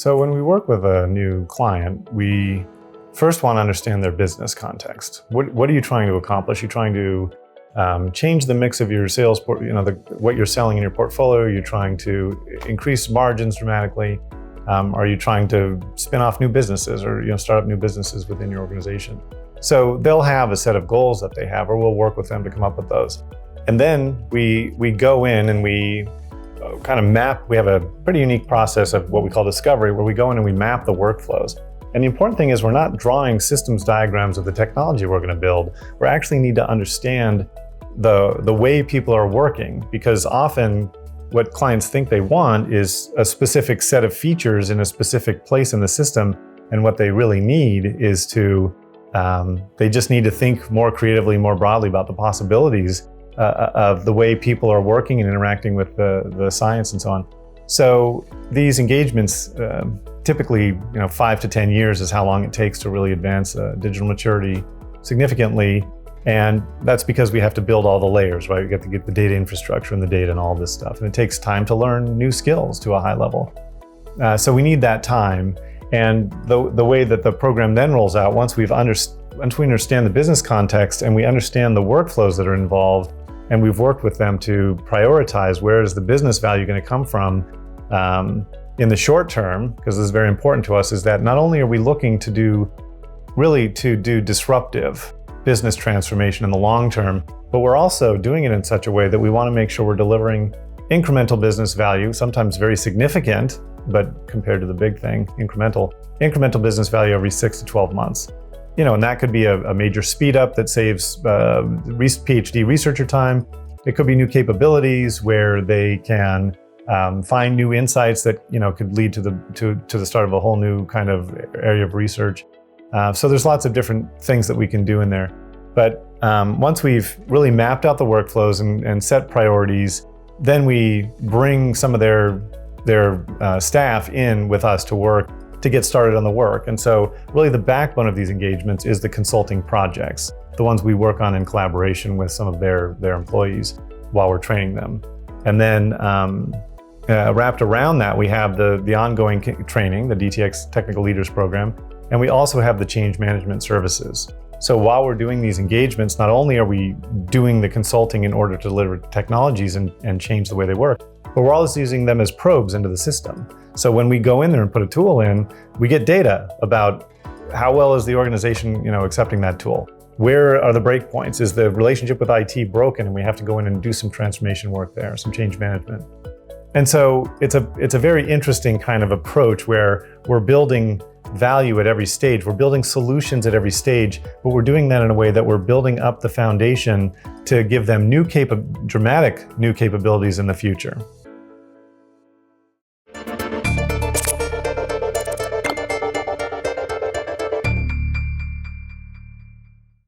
So when we work with a new client, we first want to understand their business context. What are you trying to accomplish? You're trying to change the mix of your sales, what you're selling in your portfolio. You're trying to increase margins dramatically. Are you trying to spin off new businesses or start up new businesses within your organization? So they'll have a set of goals that they have, or we'll work with them to come up with those. And then we go in and we kind of map. We have a pretty unique process of what we call discovery, where we go in and we map the workflows. And the important thing is we're not drawing systems diagrams of the technology we're going to build. We actually need to understand the way people are working, because often what clients think they want is a specific set of features in a specific place in the system. And what they really need is they just need to think more creatively, more broadly about the possibilities of the way people are working and interacting with the science and so on. So these engagements, typically 5 to 10 years is how long it takes to really advance digital maturity significantly. And that's because we have to build all the layers, right? We have to get the data infrastructure and the data and all this stuff. And it takes time to learn new skills to a high level. So we need that time. And the way that the program then rolls out, once we understand the business context and we understand the workflows that are involved, and we've worked with them to prioritize where is the business value going to come from in the short term, because this is very important to us, is that not only are we looking to do disruptive business transformation in the long term, but we're also doing it in such a way that we want to make sure we're delivering incremental business value, sometimes very significant, but compared to the big thing, incremental business value every 6 to 12 months. And that could be a major speed up that saves PhD researcher time. It could be new capabilities where they can find new insights that could lead to the start of a whole new kind of area of research. So there's lots of different things that we can do in there. But once we've really mapped out the workflows and set priorities, then we bring some of their staff in with us to work to get started on the work. And so really the backbone of these engagements is the consulting projects, the ones we work on in collaboration with some of their employees while we're training them. And then wrapped around that, we have the ongoing training, the DTX Technical Leaders Program, and we also have the change management services. So while we're doing these engagements, not only are we doing the consulting in order to deliver technologies and change the way they work, but we're also using them as probes into the system. So when we go in there and put a tool in, we get data about how well is the organization, accepting that tool. Where are the breakpoints? Is the relationship with IT broken and we have to go in and do some transformation work there, some change management? And so it's a very interesting kind of approach where we're building value at every stage. We're building solutions at every stage, but we're doing that in a way that we're building up the foundation to give them dramatic new capabilities in the future.